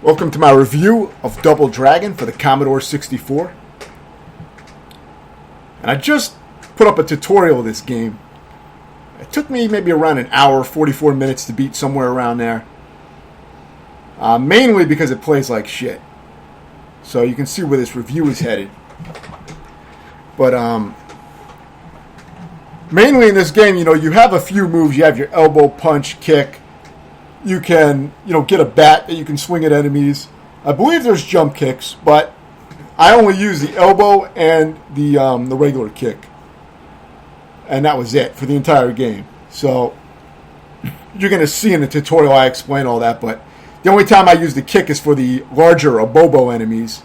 Welcome to my review of Double Dragon for the Commodore 64. And I just put up a tutorial of this game. It took me maybe around an hour, 44 minutes to beat, somewhere around there. Mainly because it plays like shit. So you can see where this review is headed. But mainly in this game, you have a few moves. You have your elbow, punch, kick. You can, get a bat that you can swing at enemies. I believe there's jump kicks, but I only use the elbow and the regular kick. And that was it for the entire game. So you're going to see in the tutorial I explain all that, but the only time I use the kick is for the larger Abobo enemies.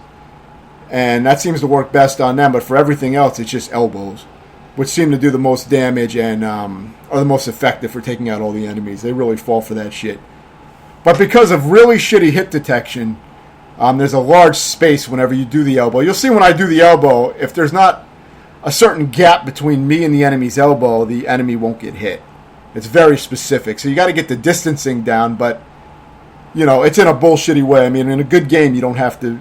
And that seems to work best on them, but for everything else it's just elbows, which seem to do the most damage and are the most effective for taking out all the enemies. They really fall for that shit. But because of really shitty hit detection, there's a large space whenever you do the elbow. You'll see when I do the elbow, if there's not a certain gap between me and the enemy's elbow, the enemy won't get hit. It's very specific. So you got to get the distancing down, but, it's in a bullshitty way. I mean, in a good game, you don't have to,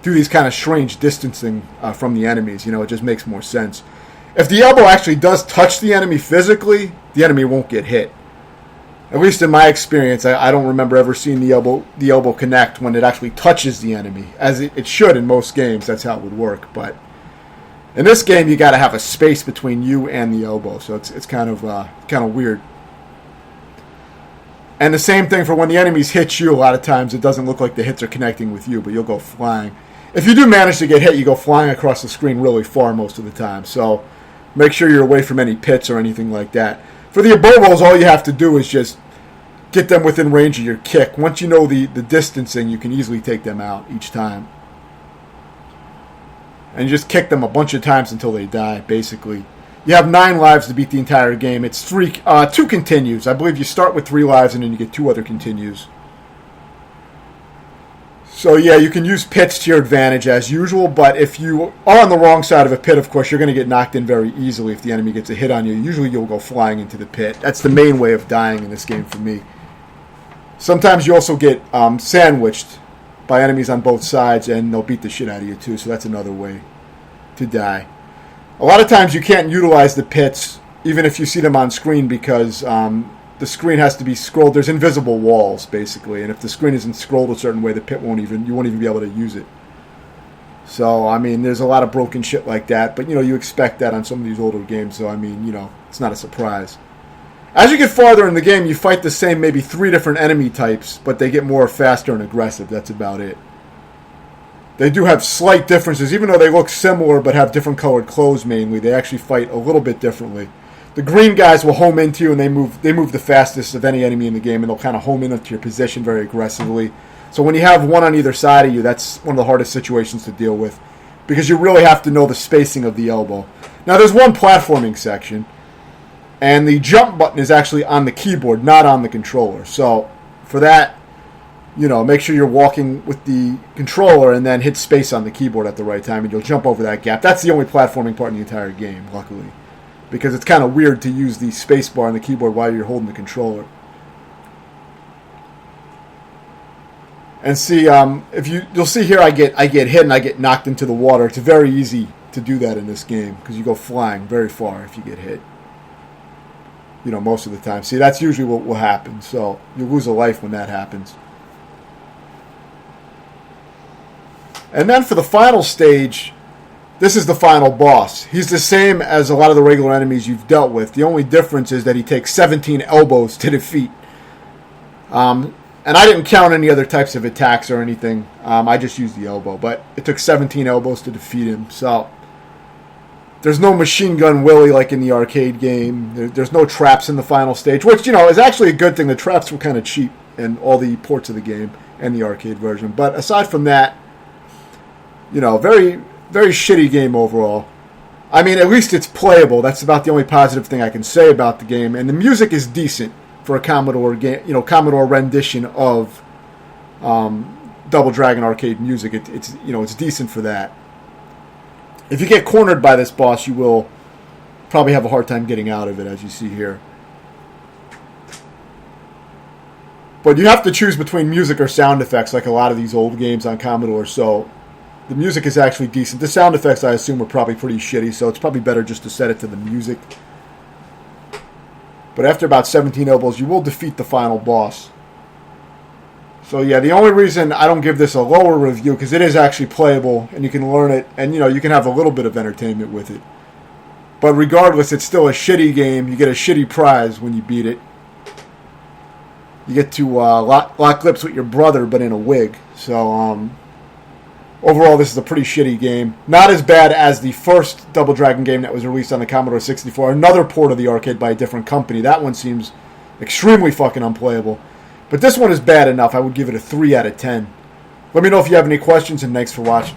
do these kind of strange distancing from the enemies. It just makes more sense. If the elbow actually does touch the enemy physically, the enemy won't get hit. At least in my experience, I don't remember ever seeing the elbow connect when it actually touches the enemy, as it should in most games. That's how it would work. But in this game, you got to have a space between you and the elbow, so it's kind of weird. And the same thing for when the enemies hit you. A lot of times, it doesn't look like the hits are connecting with you, but you'll go flying. If you do manage to get hit, you go flying across the screen really far most of the time. So make sure you're away from any pits or anything like that. For the Abobos, all you have to do is just get them within range of your kick. Once you know the distancing, you can easily take them out each time. And you just kick them a bunch of times until they die, basically. You have 9 lives to beat the entire game. It's 2 continues. I believe you start with 3 lives and then you get 2 other continues. So yeah, you can use pits to your advantage as usual, but if you are on the wrong side of a pit, of course, you're going to get knocked in very easily if the enemy gets a hit on you. Usually you'll go flying into the pit. That's the main way of dying in this game for me. Sometimes you also get sandwiched by enemies on both sides, and they'll beat the shit out of you too, so that's another way to die. A lot of times you can't utilize the pits, even if you see them on screen, because the screen has to be scrolled. There's invisible walls, basically, and if the screen isn't scrolled a certain way, the pit you won't even be able to use it. So, I mean, there's a lot of broken shit like that, but, you expect that on some of these older games, so, I mean, it's not a surprise. As you get farther in the game, you fight the same maybe 3 different enemy types, but they get more faster and aggressive. That's about it. They do have slight differences, even though they look similar but have different colored clothes mainly. They actually fight a little bit differently. The green guys will home into you, and they move the fastest of any enemy in the game, and they'll kind of home into your position very aggressively. So when you have one on either side of you, that's one of the hardest situations to deal with, because you really have to know the spacing of the elbow. Now, there's one platforming section, and the jump button is actually on the keyboard, not on the controller. So for that, make sure you're walking with the controller and then hit space on the keyboard at the right time, and you'll jump over that gap. That's the only platforming part in the entire game, luckily, because it's kind of weird to use the space bar on the keyboard while you're holding the controller. And see, if you'll see here, I get hit and I get knocked into the water. It's very easy to do that in this game because you go flying very far if you get hit. Most of the time. See, that's usually what will happen. So you lose a life when that happens. And then for the final stage, this is the final boss. He's the same as a lot of the regular enemies you've dealt with. The only difference is that he takes 17 elbows to defeat. And I didn't count any other types of attacks or anything. I just used the elbow. But it took 17 elbows to defeat him. So there's no Machine Gun Willie like in the arcade game. There's no traps in the final stage, which, is actually a good thing. The traps were kind of cheap in all the ports of the game and the arcade version. But aside from that, very, very shitty game overall. I mean, at least it's playable. That's about the only positive thing I can say about the game. And the music is decent for a Commodore game, Commodore rendition of Double Dragon arcade music. It's decent for that. If you get cornered by this boss, you will probably have a hard time getting out of it, as you see here. But you have to choose between music or sound effects, like a lot of these old games on Commodore. So the music is actually decent. The sound effects, I assume, are probably pretty shitty, so it's probably better just to set it to the music. But after about 17 elbows, you will defeat the final boss. So yeah, the only reason I don't give this a lower review, because it is actually playable, and you can learn it, and you can have a little bit of entertainment with it. But regardless, it's still a shitty game. You get a shitty prize when you beat it. You get to lock lips with your brother, but in a wig. So, overall, this is a pretty shitty game. Not as bad as the first Double Dragon game that was released on the Commodore 64. Another port of the arcade by a different company. That one seems extremely fucking unplayable. But this one is bad enough. I would give it a 3 out of 10. Let me know if you have any questions, and thanks for watching.